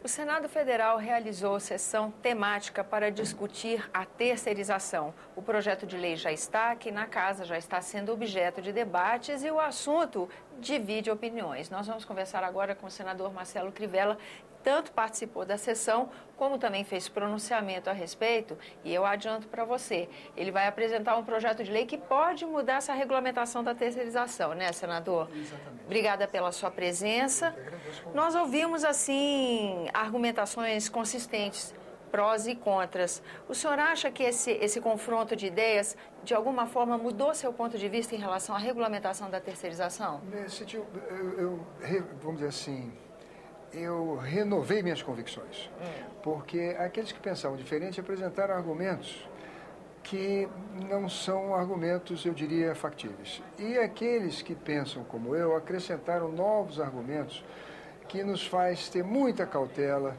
O Senado Federal realizou sessão temática para discutir a terceirização. O projeto de lei já está aqui na casa, já está sendo objeto de debates e o assunto divide opiniões. Nós vamos conversar agora com o senador Marcelo Crivella, que tanto participou da sessão, como também fez pronunciamento a respeito. E eu adianto para você, ele vai apresentar um projeto de lei que pode mudar essa regulamentação da terceirização, né, senador? Exatamente. Obrigada pela sua presença. Nós ouvimos, assim, argumentações consistentes, prós e contras. O senhor acha que esse confronto de ideias, de alguma forma, mudou seu ponto de vista em relação à regulamentação da terceirização? Vamos dizer assim, eu renovei minhas convicções, porque aqueles que pensavam diferente apresentaram argumentos que não são argumentos, eu diria, factíveis. E aqueles que pensam como eu acrescentaram novos argumentos que nos faz ter muita cautela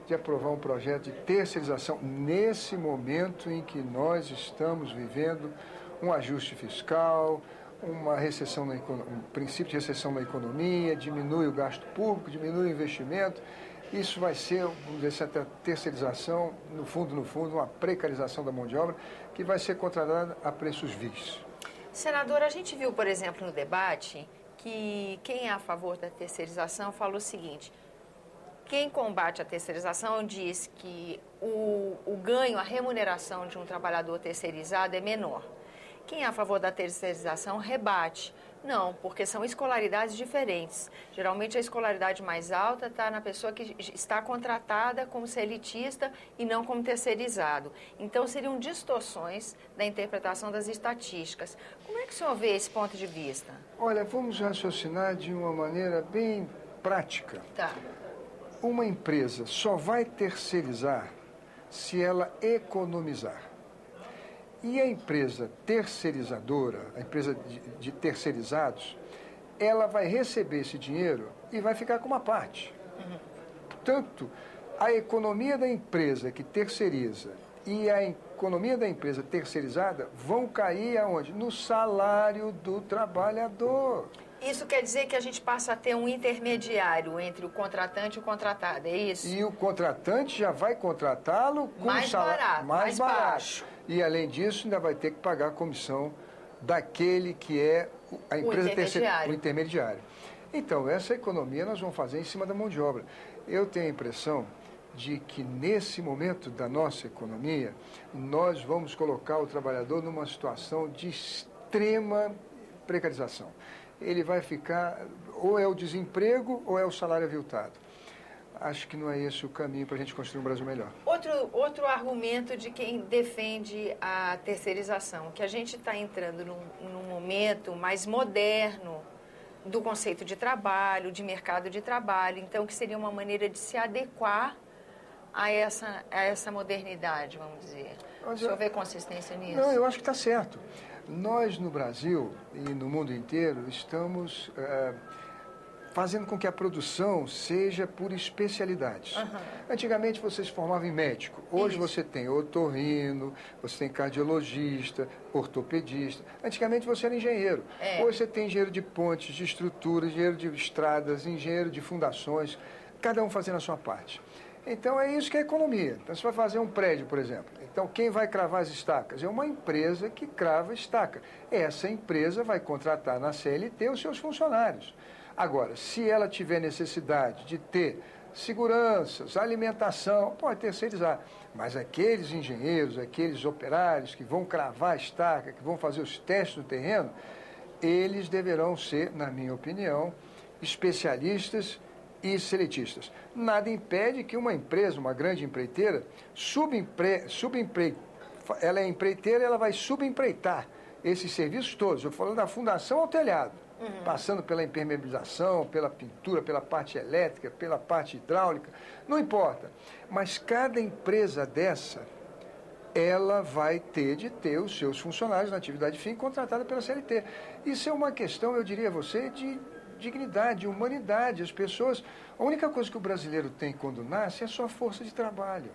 de aprovar um projeto de terceirização nesse momento em que nós estamos vivendo um ajuste fiscal, uma recessão um princípio de recessão na economia, diminui o gasto público, diminui o investimento. Isso vai ser, vamos dizer assim, a terceirização, no fundo, uma precarização da mão de obra que vai ser contratada a preços vis. Senador, a gente viu, por exemplo, no debate, que quem é a favor da terceirização falou o seguinte: quem combate a terceirização diz que o ganho, a remuneração de um trabalhador terceirizado é menor. Quem é a favor da terceirização rebate. Não, porque são escolaridades diferentes. Geralmente a escolaridade mais alta está na pessoa que está contratada como elitista e não como terceirizado. Então seriam distorções da interpretação das estatísticas. Como é que o senhor vê esse ponto de vista? Olha, vamos raciocinar de uma maneira bem prática. Tá. Uma empresa só vai terceirizar se ela economizar. E a empresa terceirizadora, a empresa de terceirizados, ela vai receber esse dinheiro e vai ficar com uma parte. Portanto, a economia da empresa que terceiriza e a economia da empresa terceirizada vão cair aonde? No salário do trabalhador. Isso quer dizer que a gente passa a ter um intermediário entre o contratante e o contratado, é isso? E o contratante já vai contratá-lo com mais um salário barato, mais baixo. E, além disso, ainda vai ter que pagar a comissão daquele que é a empresa terceira, o intermediário. Então, essa economia nós vamos fazer em cima da mão de obra. Eu tenho a impressão de que, nesse momento da nossa economia, nós vamos colocar o trabalhador numa situação de extrema precarização. Ele vai ficar, ou é o desemprego, ou é o salário aviltado. Acho que não é esse o caminho para a gente construir um Brasil melhor. Outro argumento de quem defende a terceirização, que a gente está entrando num momento mais moderno do conceito de trabalho, de mercado de trabalho, então que seria uma maneira de se adequar a essa modernidade, vamos dizer. O senhor vê consistência nisso? Não, eu acho que está certo. Nós, no Brasil e no mundo inteiro, estamos fazendo com que a produção seja por especialidades. Antigamente você se formava em médico, hoje você tem otorrino, você tem cardiologista, ortopedista. Antigamente você era engenheiro, hoje você tem engenheiro de pontes, de estruturas, engenheiro de estradas, engenheiro de fundações, cada um fazendo a sua parte. Então é isso que é economia. Então você vai fazer um prédio, por exemplo. Então quem vai cravar as estacas? É uma empresa que crava estaca. Essa empresa vai contratar na CLT os seus funcionários. Agora, se ela tiver necessidade de ter seguranças, alimentação, pode terceirizar. Mas aqueles engenheiros, aqueles operários que vão cravar a estaca, que vão fazer os testes no terreno, eles deverão ser, na minha opinião, especialistas e seletistas. Nada impede que uma empresa, uma grande empreiteira, ela é empreiteira, ela vai subempreitar esses serviços todos. Eu falo da fundação ao telhado, passando pela impermeabilização, pela pintura, pela parte elétrica, pela parte hidráulica, não importa. Mas cada empresa dessa, ela vai ter de ter os seus funcionários na atividade fim contratada pela CLT. Isso é uma questão, eu diria a você, de dignidade, de humanidade. As pessoas, a única coisa que o brasileiro tem quando nasce é a sua força de trabalho.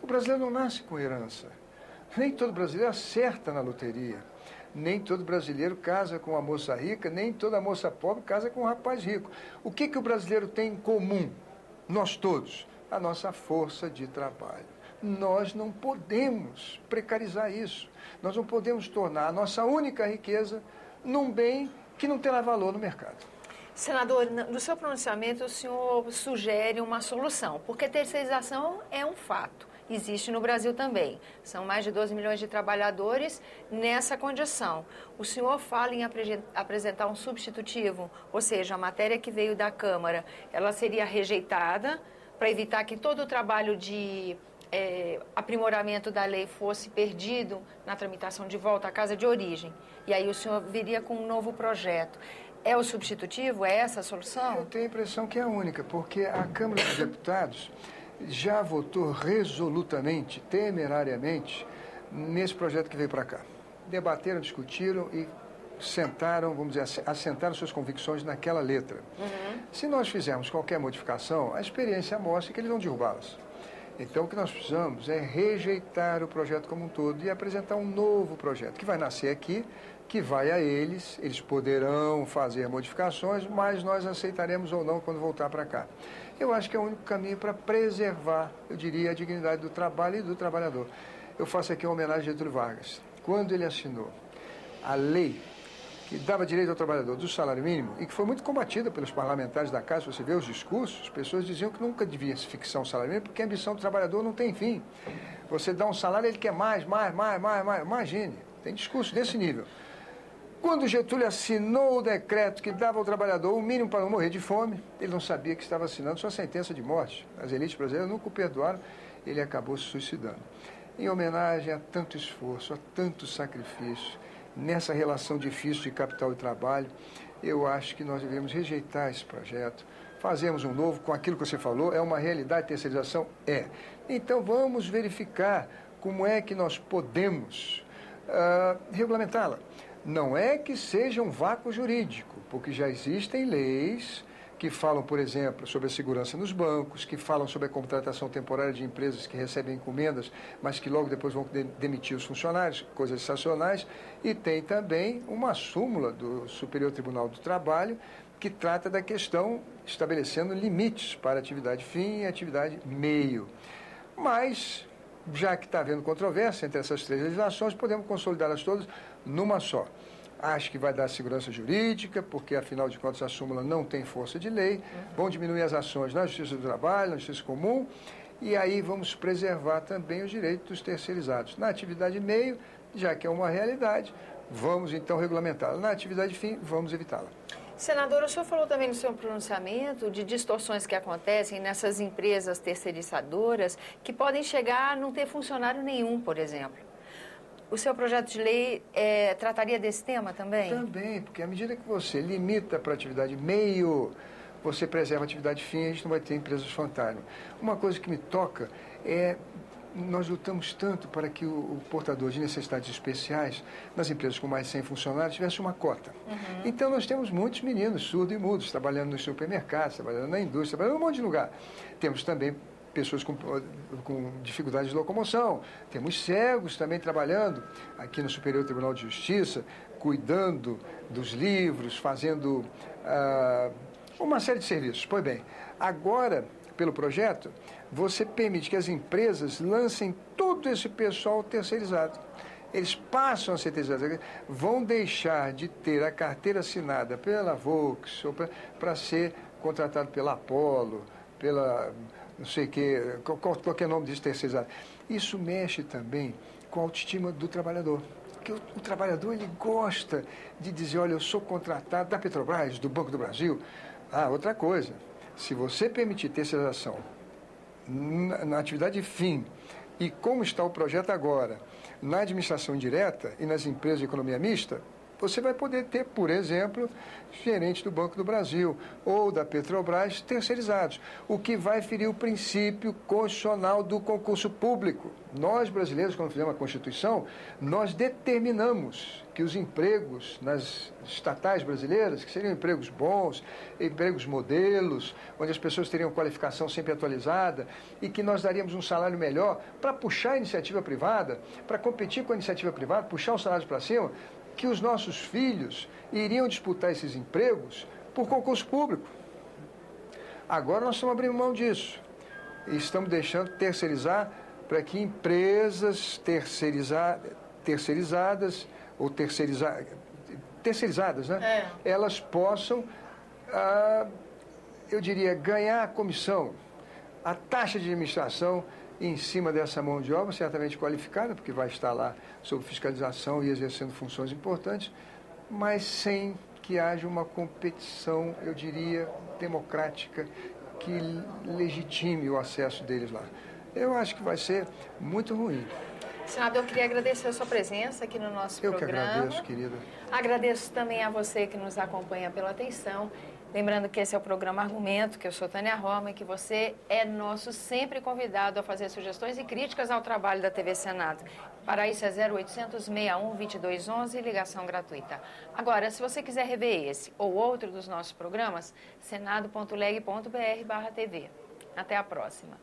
O brasileiro não nasce com herança. Nem todo brasileiro acerta na loteria. Nem todo brasileiro casa com uma moça rica, nem toda moça pobre casa com um rapaz rico. O que o brasileiro tem em comum? Nós todos. a nossa força de trabalho. Nós não podemos precarizar isso. Nós não podemos tornar a nossa única riqueza num bem que não terá valor no mercado. Senador, no seu pronunciamento o senhor sugere uma solução, porque terceirização é um fato. Existe no Brasil também. São mais de 12 milhões de trabalhadores nessa condição. O senhor fala em apresentar um substitutivo, ou seja, a matéria que veio da Câmara, ela seria rejeitada para evitar que todo o trabalho de aprimoramento da lei fosse perdido na tramitação de volta à casa de origem. E aí o senhor viria com um novo projeto. É o substitutivo? É essa a solução? Eu tenho a impressão que é a única, porque a Câmara dos Deputados já votou resolutamente, temerariamente, nesse projeto que veio para cá. Debateram, discutiram e sentaram, vamos dizer, assentaram suas convicções naquela letra. Se nós fizermos qualquer modificação, a experiência mostra que eles vão derrubá-las. Então, o que nós precisamos é rejeitar o projeto como um todo e apresentar um novo projeto, que vai nascer aqui, que vai a eles poderão fazer modificações, mas nós aceitaremos ou não quando voltar para cá. Eu acho que é o único caminho para preservar, eu diria, a dignidade do trabalho e do trabalhador. Eu faço aqui uma homenagem a Getúlio Vargas. Quando ele assinou a lei que dava direito ao trabalhador do salário mínimo e que foi muito combatida pelos parlamentares da casa, se você vê os discursos, as pessoas diziam que nunca devia se fixar um salário mínimo porque a ambição do trabalhador não tem fim. Você dá um salário, ele quer mais. Imagine, tem discurso desse nível. Quando Getúlio assinou o decreto que dava ao trabalhador o mínimo para não morrer de fome, ele não sabia que estava assinando sua sentença de morte. As elites brasileiras nunca o perdoaram, ele acabou se suicidando. Em homenagem a tanto esforço, a tanto sacrifício, nessa relação difícil de capital e trabalho, eu acho que nós devemos rejeitar esse projeto, fazermos um novo, com aquilo que você falou, é uma realidade, terceirização? É. Então vamos verificar como é que nós podemos regulamentá-la. Não é que seja um vácuo jurídico, porque já existem leis que falam, por exemplo, sobre a segurança nos bancos, que falam sobre a contratação temporária de empresas que recebem encomendas, mas que logo depois vão demitir os funcionários, coisas excepcionais, e tem também uma súmula do Superior Tribunal do Trabalho que trata da questão estabelecendo limites para atividade fim e atividade meio. Mas, já que está havendo controvérsia entre essas três legislações, podemos consolidá-las todas numa só. Acho que vai dar segurança jurídica, porque, afinal de contas, a súmula não tem força de lei. Vão diminuir as ações na Justiça do Trabalho, na Justiça Comum, e aí vamos preservar também os direitos dos terceirizados. Na atividade meio, já que é uma realidade, vamos então regulamentá-la. Na atividade fim, vamos evitá-la. Senador, o senhor falou também no seu pronunciamento de distorções que acontecem nessas empresas terceirizadoras que podem chegar a não ter funcionário nenhum, por exemplo. O seu projeto de lei trataria desse tema também? Também, porque à medida que você limita para a atividade meio, você preserva a atividade fim e a gente não vai ter empresas fantasma. Uma coisa que me toca é, nós lutamos tanto para que o portador de necessidades especiais, nas empresas com mais de 100 funcionários, tivesse uma cota. Então nós temos muitos meninos surdos e mudos, trabalhando nos supermercados, trabalhando na indústria, trabalhando em um monte de lugar. Temos também pessoas com dificuldades de locomoção. Temos cegos também trabalhando aqui no Superior Tribunal de Justiça, cuidando dos livros, fazendo uma série de serviços. Pois bem, agora, pelo projeto, você permite que as empresas lancem todo esse pessoal terceirizado. Eles passam a ser terceirizados, vão deixar de ter a carteira assinada pela Volks para ser contratado pela Apollo, pela não sei o que, qualquer nome disso terceirizado. Isso mexe também com a autoestima do trabalhador. Porque o trabalhador, ele gosta de dizer, olha, eu sou contratado da Petrobras, do Banco do Brasil. Outra coisa, se você permitir terceirização na atividade fim, e como está o projeto agora, na administração direta e nas empresas de economia mista, você vai poder ter, por exemplo, gerentes do Banco do Brasil ou da Petrobras terceirizados, o que vai ferir o princípio constitucional do concurso público. Nós, brasileiros, quando fizemos a Constituição, nós determinamos que os empregos nas estatais brasileiras, que seriam empregos bons, empregos modelos, onde as pessoas teriam qualificação sempre atualizada e que nós daríamos um salário melhor para puxar a iniciativa privada, para competir com a iniciativa privada, puxar os salários para cima, que os nossos filhos iriam disputar esses empregos por concurso público. Agora nós estamos abrindo mão disso. e estamos deixando terceirizar para que empresas terceirizadas ou terceirizadas, né? Elas possam, eu diria, ganhar a comissão, a taxa de administração em cima dessa mão de obra, certamente qualificada, porque vai estar lá sob fiscalização e exercendo funções importantes, mas sem que haja uma competição, eu diria, democrática, que legitime o acesso deles lá. Eu acho que vai ser muito ruim. Senador, eu queria agradecer a sua presença aqui no nosso programa. Eu que agradeço, querida. Agradeço também a você que nos acompanha pela atenção. Lembrando que esse é o programa Argumento, que eu sou Tânia Roma e que você é nosso sempre convidado a fazer sugestões e críticas ao trabalho da TV Senado. Para isso é 0800 61 2211, ligação gratuita. Agora, se você quiser rever esse ou outro dos nossos programas, senado.leg.br/TV. Até a próxima.